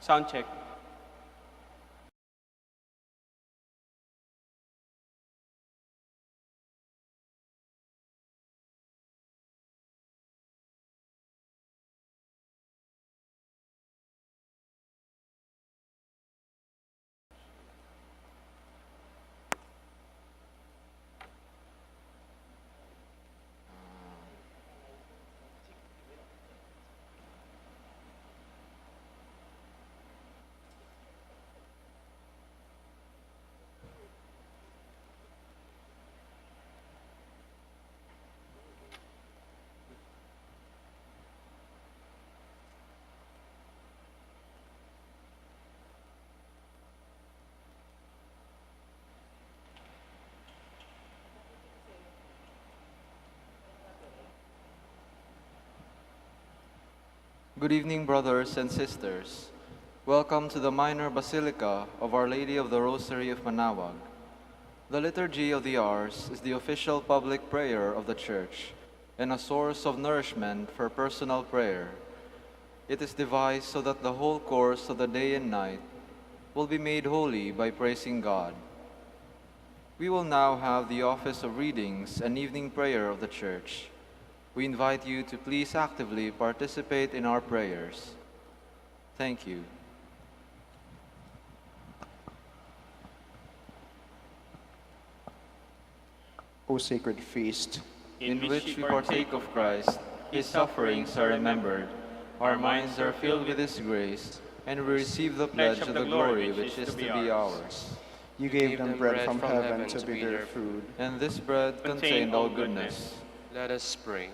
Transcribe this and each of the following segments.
Sound check. Good evening, brothers and sisters. Welcome to the Minor Basilica of Our Lady of the Rosary of Manaoag. The Liturgy of the Hours is the official public prayer of the Church and a source of nourishment for personal prayer. It is devised so that the whole course of the day and night will be made holy by praising God. We will now have the office of readings and evening prayer of the Church. We invite you to please actively participate in our prayers. Thank you. O sacred feast, in which we partake of Christ, His sufferings are remembered, our minds are filled with His grace, and we receive the pledge of the glory which is to be ours. you gave them bread from heaven to be their food. And this bread contained all goodness. Let us pray.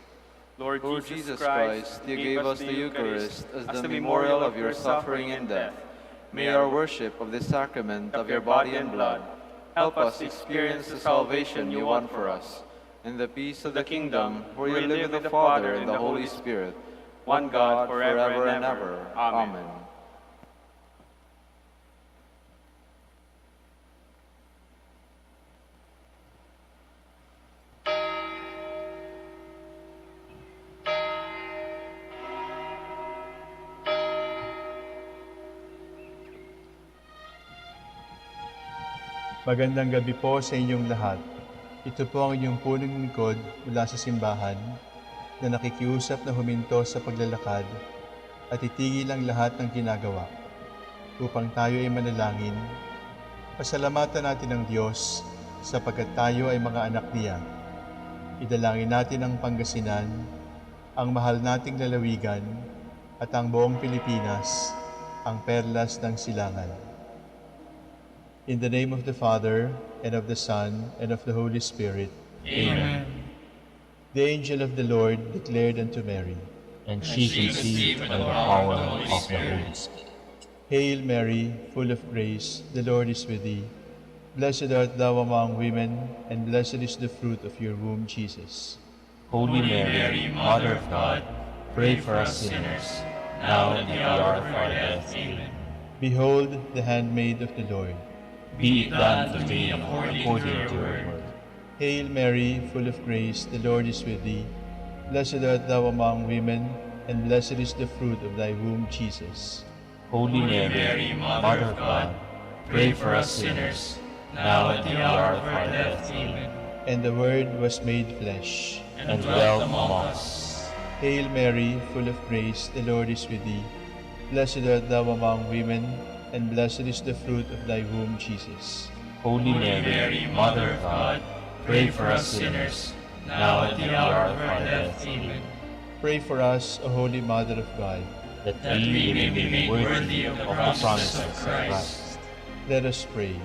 Lord Jesus Christ, you gave us the Eucharist as the memorial of your suffering and death. May our worship of this sacrament of your body and blood help us experience the salvation you won for us, and the peace of the kingdom where you live with the Father and the Holy Spirit, one God forever and ever. Amen. Magandang gabi po sa inyong lahat. Ito po ang inyong punong lingkod mula sa simbahan na nakikiusap na huminto sa paglalakad at itigil ang lahat ng ginagawa upang tayo ay manalangin. Pasalamatan natin ang Diyos sapagkat tayo ay mga anak niya. Idalangin natin ang Pangasinan, ang mahal nating lalawigan at ang buong Pilipinas, ang perlas ng silangan. In the name of the Father, and of the Son, and of the Holy Spirit. Amen. The angel of the Lord declared unto Mary, And she conceived by the power of the Holy Spirit. Hail Mary, full of grace, the Lord is with thee. Blessed art thou among women, and blessed is the fruit of your womb, Jesus. Holy Mary, Mother of God, pray for us sinners, now and at the hour of our death. Amen. Behold the handmaid of the Lord. Be it done to me according to your word. Hail Mary, full of grace, the Lord is with thee. Blessed art thou among women, and blessed is the fruit of thy womb, Jesus. Holy Mary, Mother of God, pray for us sinners, now and at the hour of our death. Amen. And the Word was made flesh, And dwelt among us. Hail Mary, full of grace, the Lord is with thee. Blessed art thou among women, and blessed is the fruit of thy womb, Jesus. Holy Mary, Mother of God, pray for us sinners, now and at the hour of our death. Amen. Pray for us, O Holy Mother of God. That we may be made worthy of the promises of Christ. Let us pray.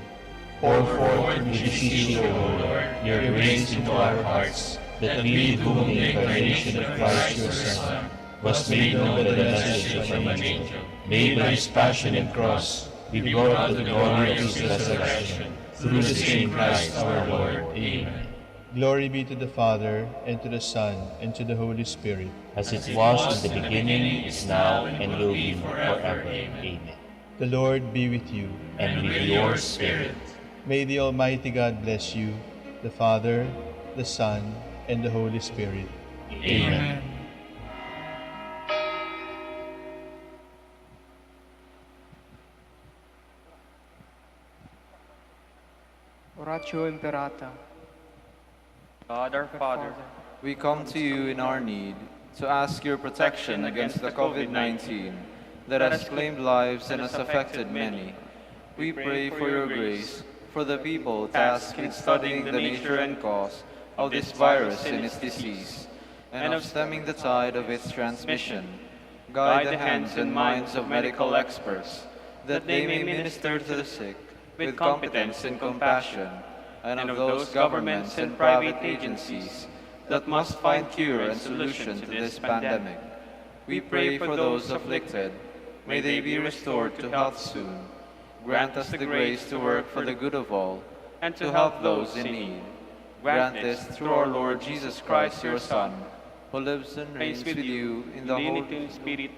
Pour forth, we beseech you, O Lord, your grace into our hearts, that we, whom the incarnation of Christ your Son was made known by the message from an angel, may by his passion and cross be brought to the glory of his resurrection, through the same Christ our Lord. Amen. Glory be to the Father, and to the Son, and to the Holy Spirit. As it was in the beginning, is now, and will be forever. Amen. The Lord be with you. And with your spirit. May the Almighty God bless you, the Father, the Son, and the Holy Spirit. Amen. Oratio Imperata. God our Father, We come to you in our need to ask your protection against the COVID-19 that has claimed lives and has affected many. We pray for your grace for the people tasked with studying the nature and cause of this virus and its disease, and of stemming the tide of its transmission. Guide the hands and minds of medical experts, that they may minister to the sick with competence and compassion, and of those governments and private agencies that must find cure and solution to this pandemic. We pray for those afflicted. May they be restored to health soon. Grant us the grace to work for the good of all, and to help those in need. Grant this through our Lord Jesus Christ, your Son, who lives and reigns with you in the unity Holy in Spirit,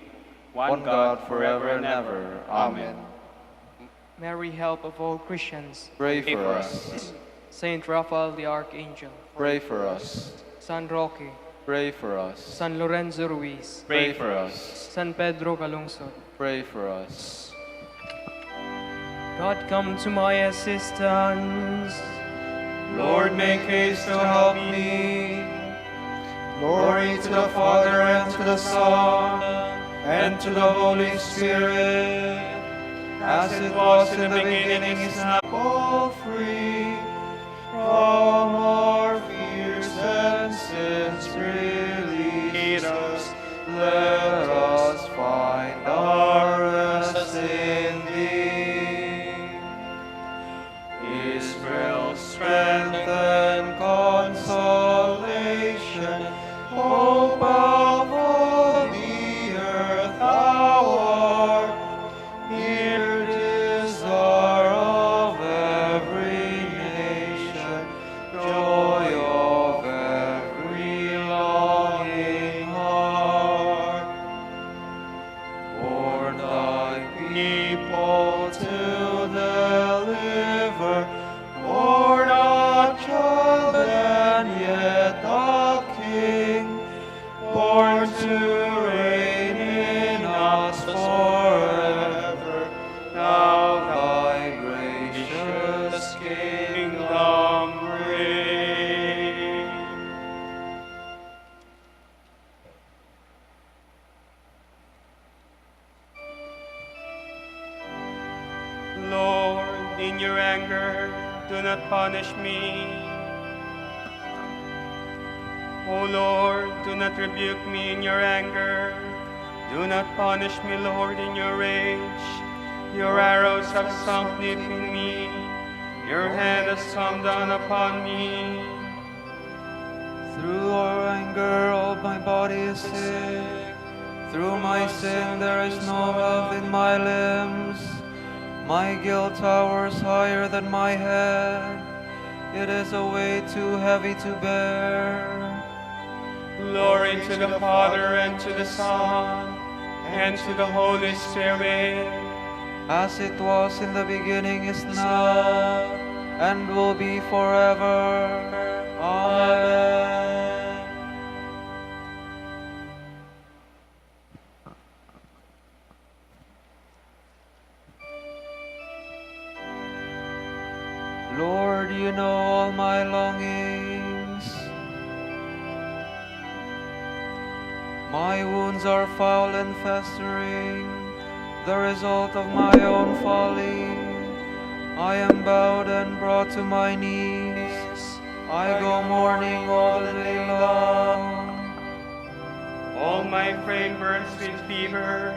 one God forever and ever. Amen. Mary, help of all Christians. Pray for us. Saint Raphael the Archangel. Pray for us. San Roque. Pray for us. San Lorenzo Ruiz. Pray for us. San Pedro Calungsod. Pray for us. God, come to my assistance. Lord, make haste to help me. Glory to the Father, and to the Son, and to the Holy Spirit, as it was in the beginning, is now, all free from our fears and sins. Release us, let us find our rest in Thee. Israel, strength and consolation, hope of all the earth, thou art. Here desire of every nation, joy of every longing heart. Born thy people to deliver, born a child and yet a king, born to reign in us forever. Now thy gracious kingdom reign. Lord, in your anger, do not punish me. O Lord, do not rebuke me in your anger. Do not punish me, Lord, in your rage. Your arrows have sunk deep in me. Your hand has come down upon me. Through our anger, all my body is sick. Through my sin, there is no health in my limbs. My guilt towers higher than my head. It is a weight too heavy to bear. Glory to the Father, and to the Son, and to the Holy Spirit. As it was in the beginning, is now, and will be forever. Amen. Lord, you know all my longings. My wounds are foul and festering, the result of my own folly. I am bowed and brought to my knees. I go mourning all the day long. All my frame burns with fever.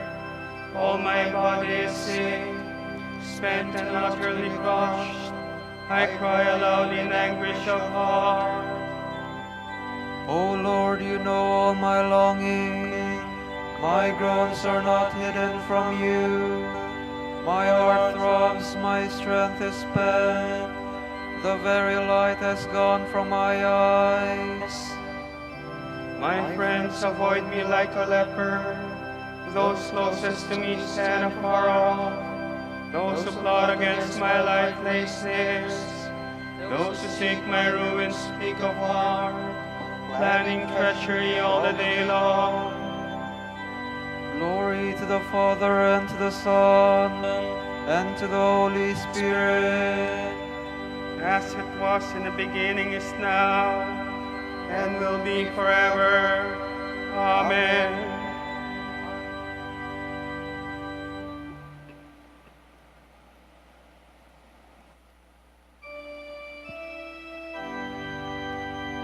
All my body is sick, spent and utterly crushed. I cry aloud in anguish of heart. O Lord, you know all my longing. My groans are not hidden from you. My heart throbs, my strength is spent. The very light has gone from my eyes. My friends avoid me like a leper. Those closest to me stand afar off. Those who plot against my life lay snares. Those who seek my ruin speak of harm, planning treachery all the day long. Glory to the Father, and to the Son, and to the Holy Spirit, as it was in the beginning, is now, and will be forever. Amen.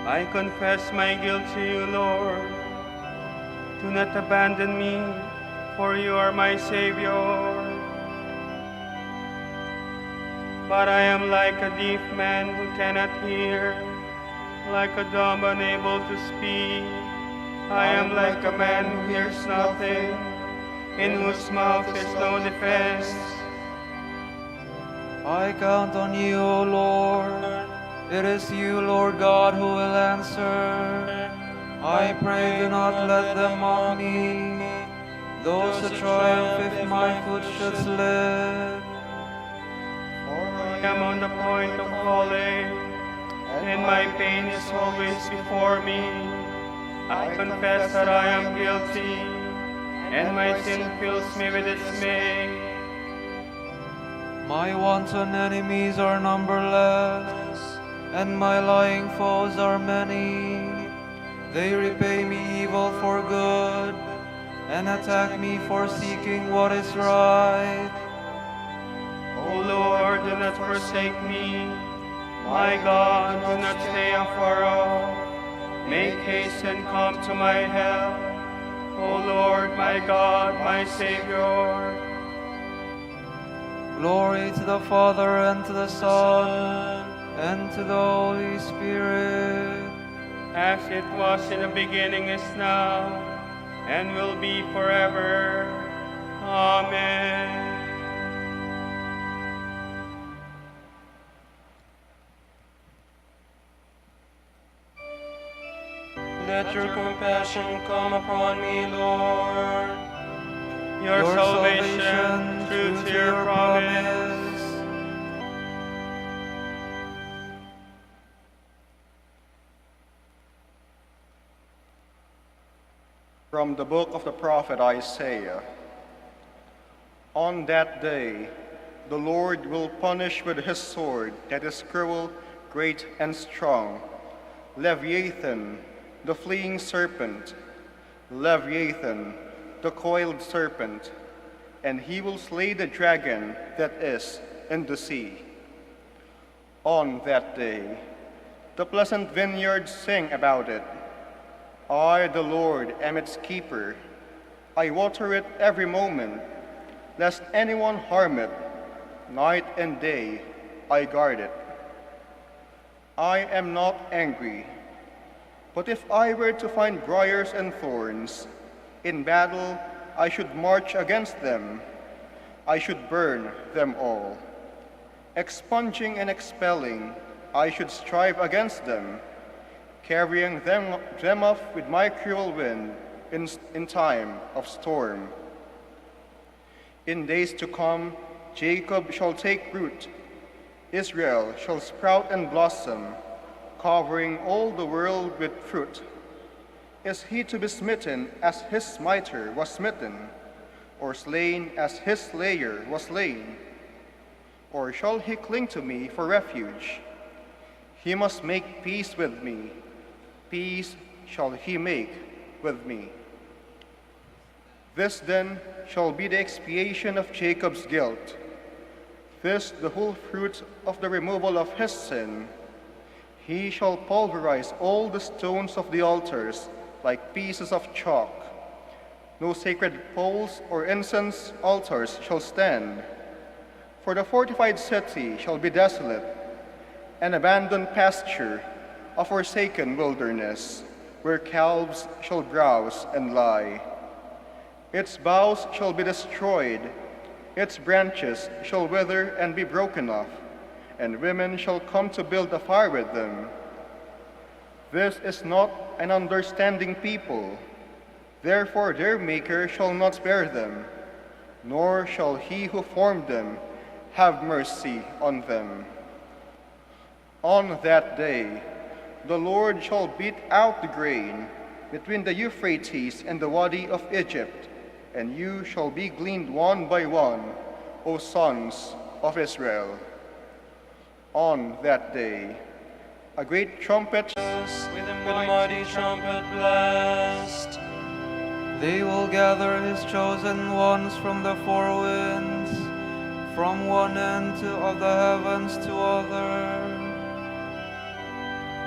I confess my guilt to you, Lord. Do not abandon me, for you are my Savior. But I am like a deaf man who cannot hear, like a dumb unable to speak. I am like a man who hears nothing, in whose mouth is no defense. I count on you, O Lord. It is you, Lord God, who will answer. I pray, do not let them mock me, those who triumph if my foot should slip. For I am on the point of falling, and my pain is always before me. I confess that I am guilty, and my sin fills me with dismay. My wanton enemies are numberless, and my lying foes are many. They repay me evil for good, and attack me for seeking what is right. O Lord, do not forsake me. My God, do not stay afar off. Make haste and come to my help. O Lord, my God, my Savior. Glory to the Father, and to the Son, and to the Holy Spirit. As it was in the beginning, is now, and will be forever. Amen. Let your compassion come upon me, Lord. Your salvation, true to your promise. From the book of the prophet Isaiah. On that day, the Lord will punish with his sword that is cruel, great, and strong, Leviathan, the fleeing serpent, Leviathan, the coiled serpent, and he will slay the dragon that is in the sea. On that day, the pleasant vineyards sing about it. I, the Lord, am its keeper. I water it every moment, lest anyone harm it. Night and day I guard it. I am not angry, but if I were to find briars and thorns, in battle I should march against them. I should burn them all. Expunging and expelling, I should strive against them, carrying them off with my cruel wind in time of storm. In days to come, Jacob shall take root, Israel shall sprout and blossom, covering all the world with fruit. Is he to be smitten as his smiter was smitten, or slain as his slayer was slain? Or shall he cling to me for refuge? He must make peace with me. Peace shall he make with me. This then shall be the expiation of Jacob's guilt, this the whole fruit of the removal of his sin. He shall pulverize all the stones of the altars like pieces of chalk. No sacred poles or incense altars shall stand. For the fortified city shall be desolate, an abandoned pasture, a forsaken wilderness, where calves shall browse and lie. Its boughs shall be destroyed, its branches shall wither and be broken off, and women shall come to build a fire with them. This is not an understanding people, therefore their Maker shall not spare them, nor shall he who formed them have mercy on them. On that day, the Lord shall beat out the grain between the Euphrates and the Wadi of Egypt, and you shall be gleaned one by one, O sons of Israel. On that day, a great trumpet With a mighty trumpet blast. They will gather his chosen ones from the four winds, from one end of the heavens to other.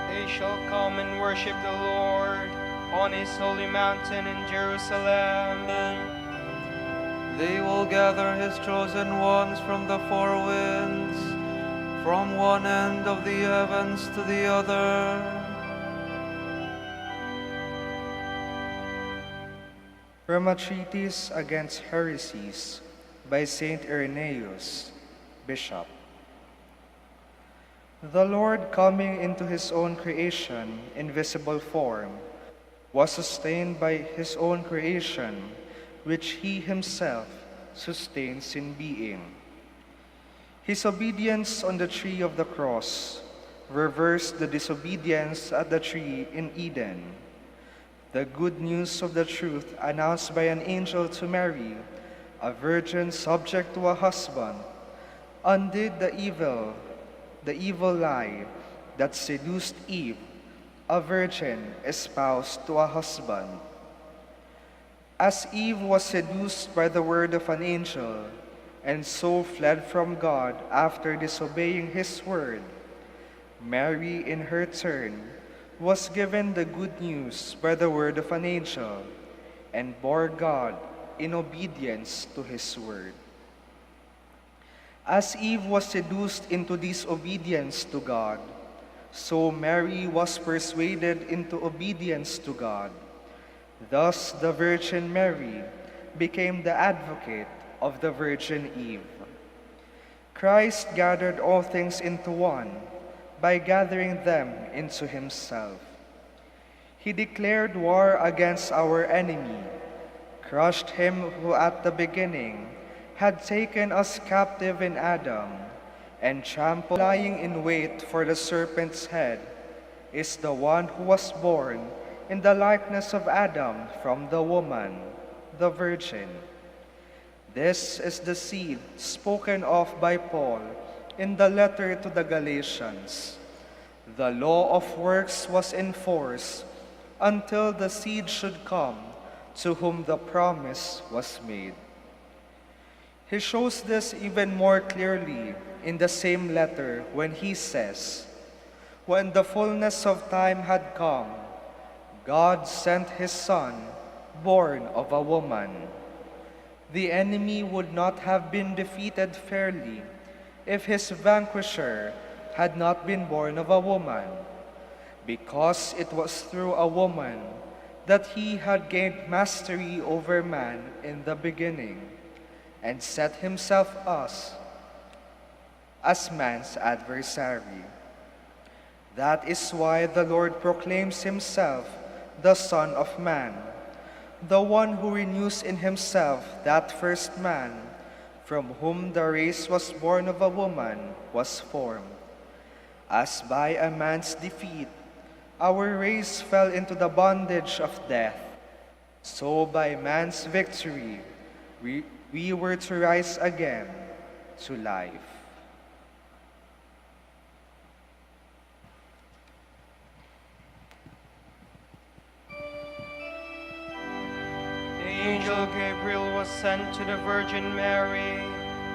They shall come and worship the Lord on his holy mountain in Jerusalem. They will gather his chosen ones from the four winds, from one end of the heavens to the other. From a treatise against heresies by Saint Irenaeus, Bishop. The Lord, coming into his own creation in visible form, was sustained by his own creation, which he himself sustains in being. His obedience on the tree of the cross reversed the disobedience at the tree in Eden. The good news of the truth announced by an angel to Mary, a virgin subject to a husband, undid the evil lie that seduced Eve, a virgin espoused to a husband. As Eve was seduced by the word of an angel, and so fled from God after disobeying his word, Mary, in her turn, was given the good news by the word of an angel, and bore God in obedience to his word. As Eve was seduced into disobedience to God, so Mary was persuaded into obedience to God. Thus the Virgin Mary became the advocate of the Virgin Eve. Christ gathered all things into one by gathering them into himself. He declared war against our enemy, crushed him who at the beginning had taken us captive in Adam, and trampled, lying in wait for the serpent's head, is the one who was born in the likeness of Adam from the woman, the Virgin. This is the seed spoken of by Paul in the letter to the Galatians. The law of works was in force until the seed should come, to whom the promise was made. He shows this even more clearly in the same letter when he says, "When the fullness of time had come, God sent his Son, born of a woman." The enemy would not have been defeated fairly if his vanquisher had not been born of a woman, because it was through a woman that he had gained mastery over man in the beginning, and set himself as man's adversary. That is why the Lord proclaims himself the Son of Man, the one who renews in himself that first man, from whom the race was born of a woman was formed. As by a man's defeat, our race fell into the bondage of death, so by man's victory, we were to rise again to life. The angel Gabriel was sent to the Virgin Mary,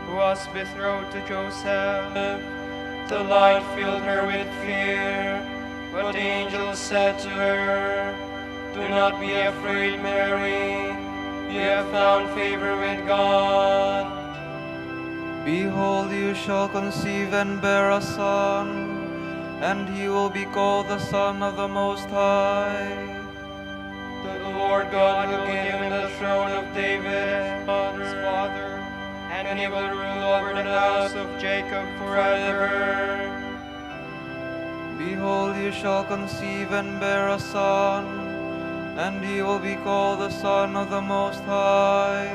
who was betrothed to Joseph. The light filled her with fear, but the angel said to her, "Do not be afraid, Mary. You have found favor with God. Behold, you shall conceive and bear a son, and he will be called the Son of the Most High. The Lord God will give him the throne of David, His father, and he will rule over the house of Jacob forever. Behold, you shall conceive and bear a son, and he will be called the Son of the Most High.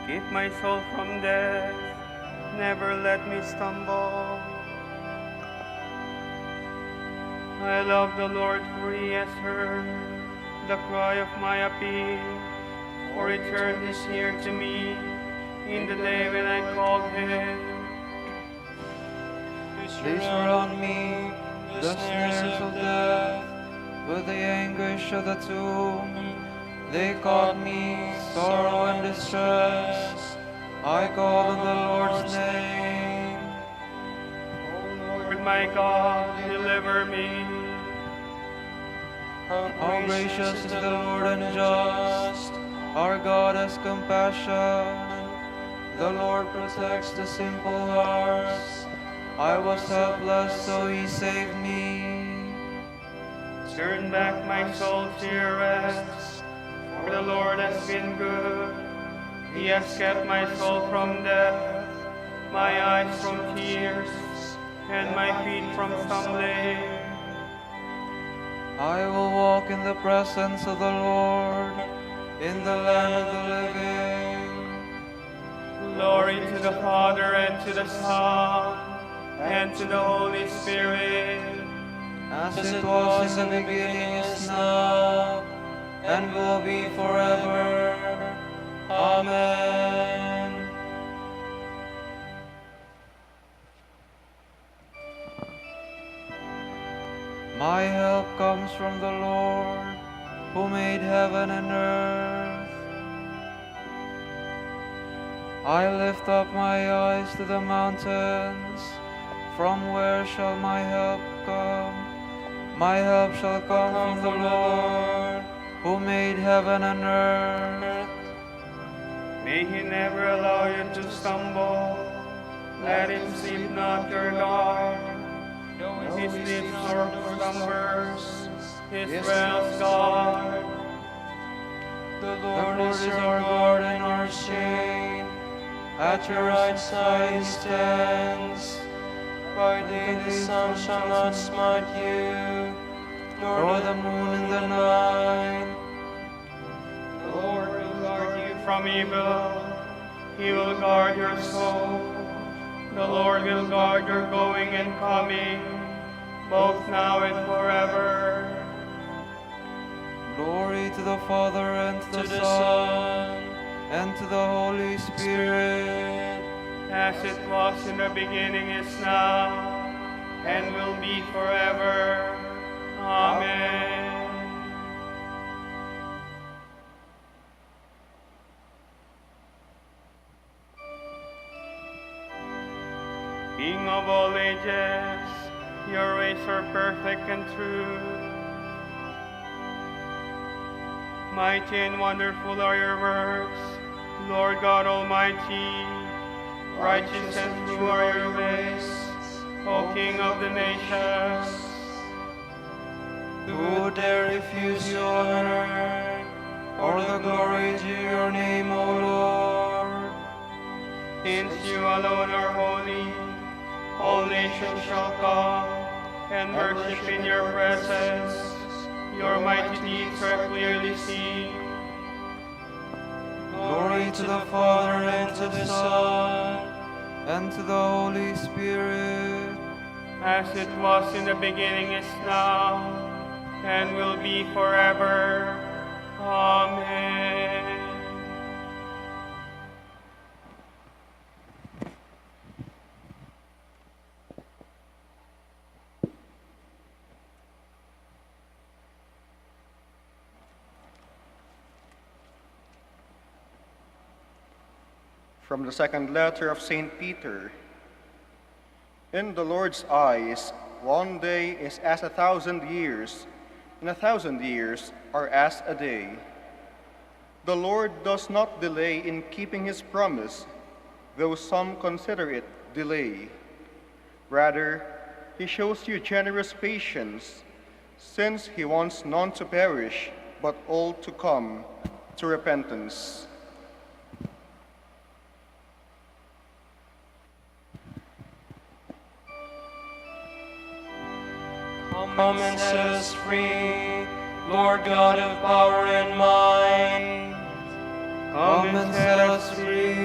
Keep my soul from death, never let me stumble. I love the Lord, for he has heard the cry of my appeal. For he turned his ear to me in the day when I called him. They surround me, the snares of death, with the anguish of the tomb. They caught me, sorrow and distress. I called on the Lord's name. Lord my God, deliver me. How gracious is the Lord and just. Our God has compassion. The Lord protects the simple hearts. I was helpless, so he saved me. Turn back my soul to your rest, for the Lord has been good. He has kept my soul from death, my eyes from tears, and my feet from stumbling. I will walk in the presence of the Lord, in the land of the living. Glory to the Father, and to the Son, and to the Holy Spirit. As it was in the beginning, is now, and will be forever. Amen. My help comes from the Lord, who made heaven and earth. I lift up my eyes to the mountains. From where shall my help come? My help shall come from the Lord, who made heaven and earth. May he never allow you to stumble. Let him sleep not your guard. Though he sleeps nor slumbers, Israel's God. The Lord is our guard and our shade. At your right side he stands. By day the sun shall not smite you, nor the moon in the night. The Lord will guard you from evil. He will guard your soul. The Lord will guard your going and coming, both now and forever. Glory to the Father, and to the Son, and to the Holy Spirit. As it was in the beginning, is now, and will be forever. Amen. King of all ages, your ways are perfect and true. Mighty and wonderful are your works, Lord God Almighty. Righteous and true are your ways, O King of the nations. Who would dare refuse your honor, or the glory to your name, O Lord? Since you alone are holy, all nations shall come and worship in your presence. Your mighty deeds are clearly seen. Glory to the Father, and to the Son, and to the Holy Spirit. As it was in the beginning, is now, and will be forever. Amen. From the second letter of St. Peter. In the Lord's eyes, one day is as 1,000 years, and 1,000 years are as a day. The Lord does not delay in keeping his promise, though some consider it delay. Rather, he shows you generous patience, since he wants none to perish, but all to come to repentance. Come and set us free, Lord God of power and might. Come and set us free,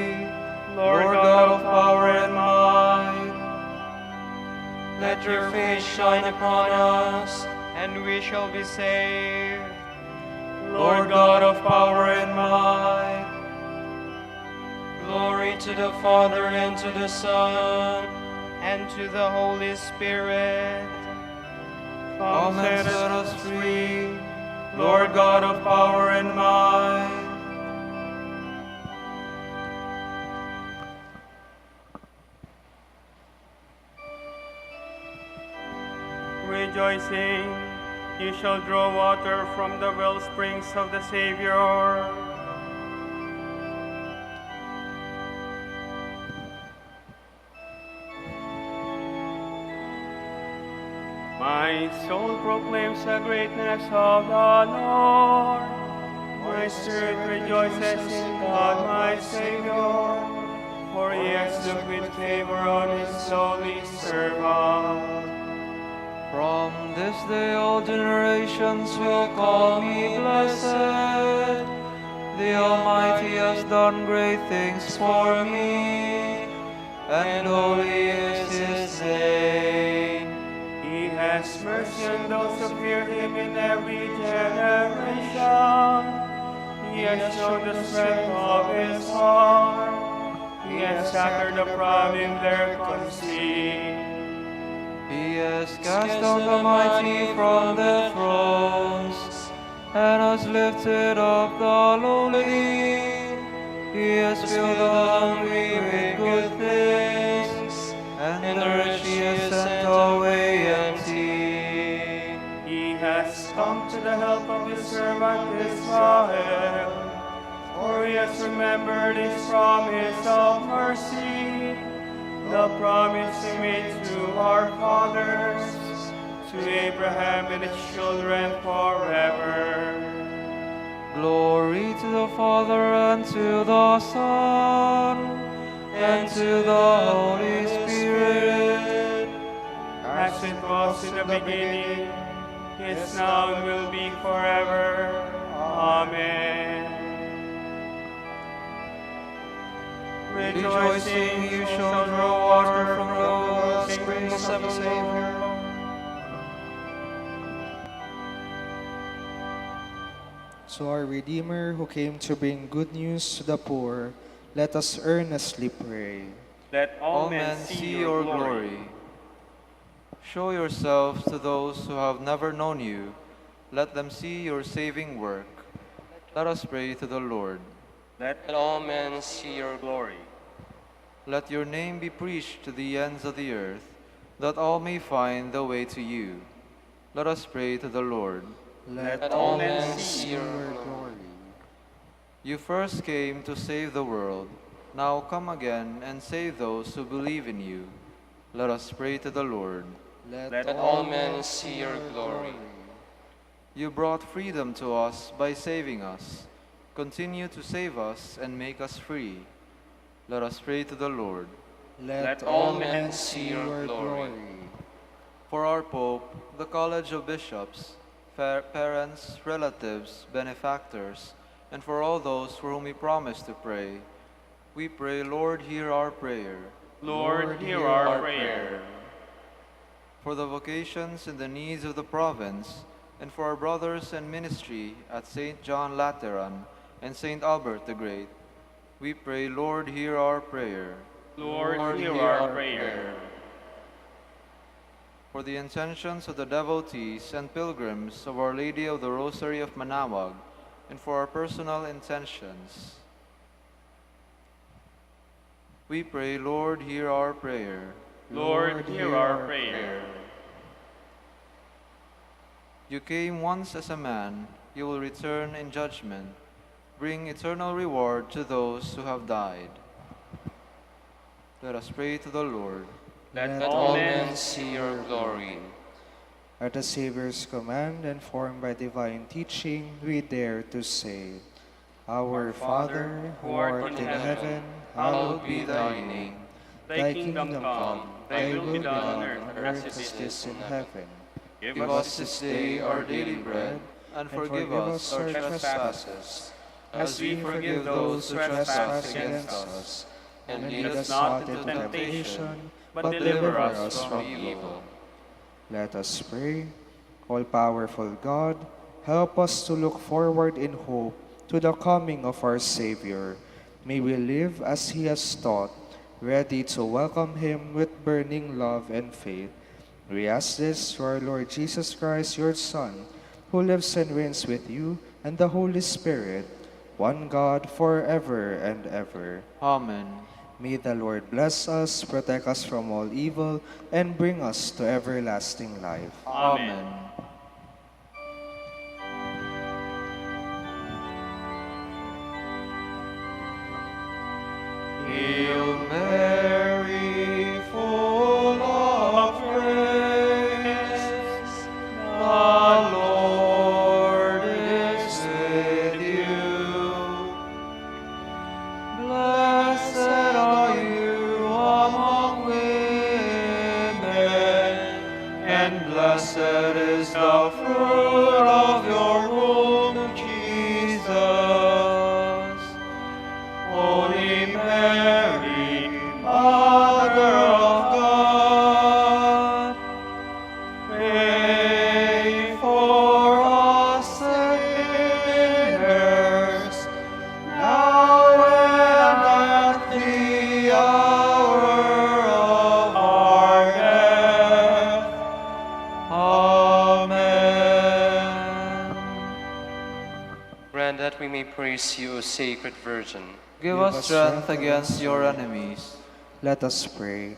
Let your face shine upon us, and we shall be saved. Lord God of power and might. Glory to the Father, and to the Son, And to the Holy Spirit. Come and set us free, Lord God of power and might. Rejoicing, you shall draw water from the well springs of the Savior. My soul proclaims the greatness of the Lord. My spirit rejoices in God my Savior, for he has looked with favor on his lowly servant. From this day all generations will call me blessed. The Almighty has done great things for me, and holy is his name. He has mercy on those who fear him in every generation. He has shown the strength of his arm. He has scattered the proud in their conceit. He has cast down the mighty from their thrones, and has lifted up the lowly. He has filled the hungry with good things, and the rich he has sent away empty. He has come to the help of his servant Israel, for he has remembered his promise of mercy, the promise he made to our fathers, to Abraham and his children forever. Glory to the Father, and to the Son, and to the Holy Spirit, As it was in the beginning, is now and will be forever. Amen. rejoicing you shall draw water from the well springs of the Savior. So our Redeemer, who came to bring good news to the poor, let us earnestly pray. Let All men see your glory. Show yourselves to those who have never known you. Let them see your saving work. Let us pray to the Lord. let all men see your glory. Let your name be preached to the ends of the earth, that all may find the way to you. Let us pray to the Lord. Let all men see your glory. You first came to save the world. Now come again and save those who believe in you. Let us pray to the Lord. Let all men see your glory. You brought freedom to us by saving us. Continue to save us and make us free. Let us pray to the Lord. Let all men see your glory. For our Pope, the College of Bishops, parents, relatives, benefactors, and for all those for whom we promise to pray, we pray, Lord, hear our prayer. Lord, hear our prayer. For the vocations and the needs of the province, and for our brothers and ministry at St. John Lateran and St. Albert the Great, we pray, Lord, hear our prayer. Lord, hear our prayer. For the intentions of the devotees and pilgrims of Our Lady of the Rosary of Manaoag, and for our personal intentions, we pray, Lord, hear our prayer. Lord, hear our prayer. You came once as a man, you will return in judgment. Bring eternal reward to those who have died. Let us pray to the Lord. Let All men see your glory. At the Savior's command and formed by divine teaching, we dare to say, Our Father, who art in heaven, hallowed be thy name. Thy kingdom come, thy will be done on earth as it is in heaven. Give us this day our daily bread, and forgive us our trespasses, as we forgive those who trespass against us. And lead us not into temptation, but deliver us from evil. Let us pray. All-powerful God, help us to look forward in hope to the coming of our Savior. May we live as He has taught, ready to welcome Him with burning love and faith. We ask this through our Lord Jesus Christ, your Son, who lives and reigns with you and the Holy Spirit, one God, forever and ever. Amen. May the Lord bless us, protect us from all evil, and bring us to everlasting life. Amen. Hail Mary, full of grace, the Lord is with you. Blessed are you among women, and blessed is the fruit of your womb, Jesus. Holy Mary, Mother of God, pray for us sinners, now and at the hour of our death. Amen. Grant that we may praise you, O Sacred Virgin. Give us strength against your enemies. Let us pray.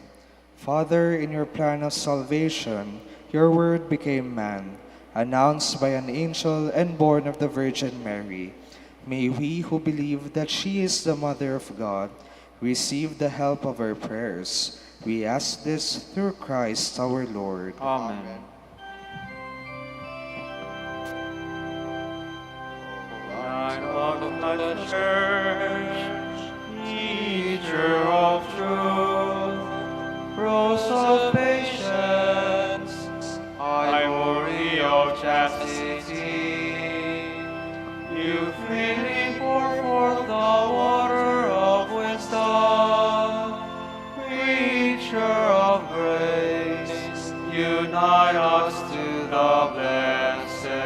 Father, in your plan of salvation, your word became man, announced by an angel and born of the Virgin Mary. May we who believe that she is the Mother of God receive the help of her prayers. We ask this through Christ our Lord. Amen. Light of the Church, teacher of truth, Rose of patience, ivory of chastity, you freely pour forth the water of wisdom. Preacher of grace, unite us to the blessed.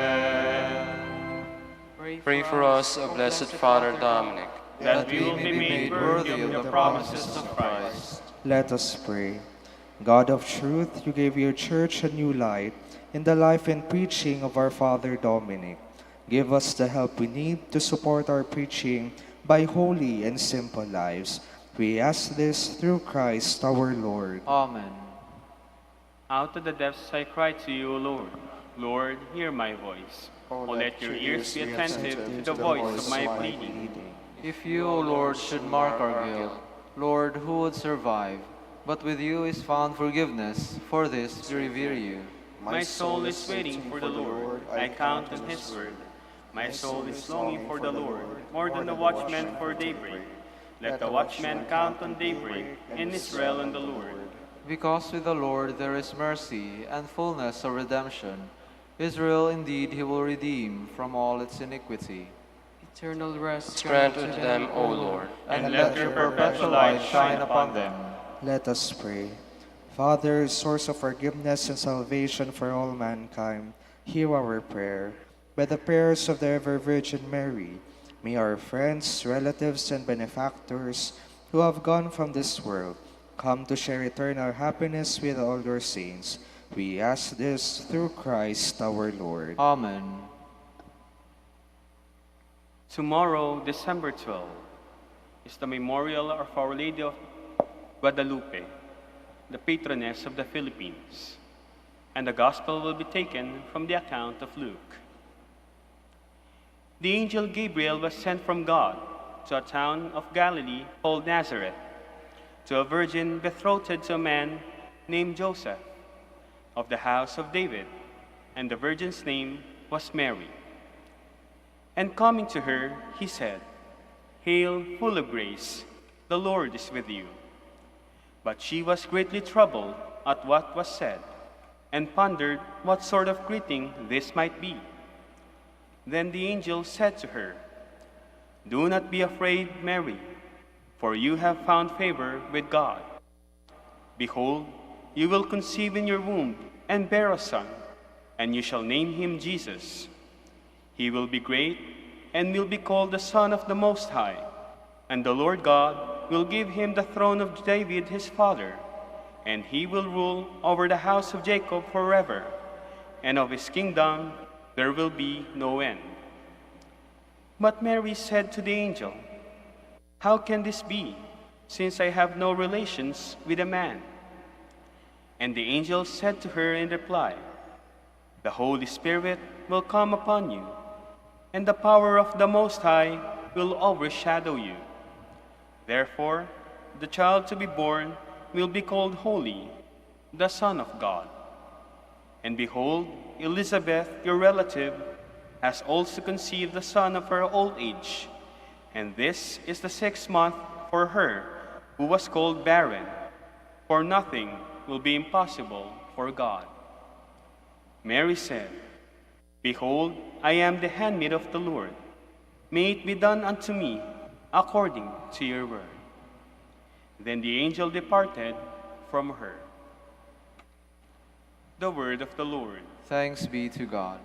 Pray for us, O Blessed Father Dominic, that we will be made worthy of the promises of Christ. Let us pray. God of truth, you gave your church a new light in the life and preaching of our Father Dominic. Give us the help we need to support our preaching by holy and simple lives. We ask this through Christ our Lord. Amen. Out of the depths I cry to you, O Lord. Lord, hear my voice. O let your ears be attentive to the voice of my pleading. If you, O Lord, should mark our guilt, Lord, who would survive? But with you is found forgiveness. For this we revere you. My soul is waiting for the Lord. I count on his word. My soul is longing for the Lord, more than the watchman for daybreak. Let the watchman count on daybreak, in Israel on the Lord. Because with the Lord there is mercy and fullness of redemption. Israel indeed he will redeem from all its iniquity. Eternal rest grant unto them, O Lord. And let your perpetual light shine upon them. Let us pray. Father, source of forgiveness and salvation for all mankind, hear our prayer. By the prayers of the ever Virgin Mary, may our friends, relatives, and benefactors who have gone from this world come to share eternal happiness with all your saints. We ask this through Christ our Lord. Amen. Tomorrow, December 12, is the memorial of Our Lady of Guadalupe, the patroness of the Philippines, and the Gospel will be taken from the account of Luke. The angel Gabriel was sent from God to a town of Galilee called Nazareth, to a virgin betrothed to a man named Joseph, of the house of David, and the virgin's name was Mary. And coming to her, he said, "Hail, full of grace, the Lord is with you." But she was greatly troubled at what was said, and pondered what sort of greeting this might be. Then the angel said to her, "Do not be afraid, Mary, for you have found favor with God. Behold, you will conceive in your womb and bear a son, and you shall name him Jesus. He will be great and will be called the Son of the Most High. And the Lord God will give him the throne of David his father, and he will rule over the house of Jacob forever, and of his kingdom there will be no end. But Mary said to the angel, "How can this be, since I have no relations with a man?" And the angel said to her in reply, "The Holy Spirit will come upon you, and the power of the Most High will overshadow you. Therefore, the child to be born will be called Holy, the Son of God. And behold, Elizabeth, your relative, has also conceived a son of her old age, and this is the 6th month for her who was called barren, for nothing will be impossible for God." Mary said, "Behold, I am the handmaid of the Lord. May it be done unto me according to your word." Then the angel departed from her. The word of the Lord. Thanks be to God.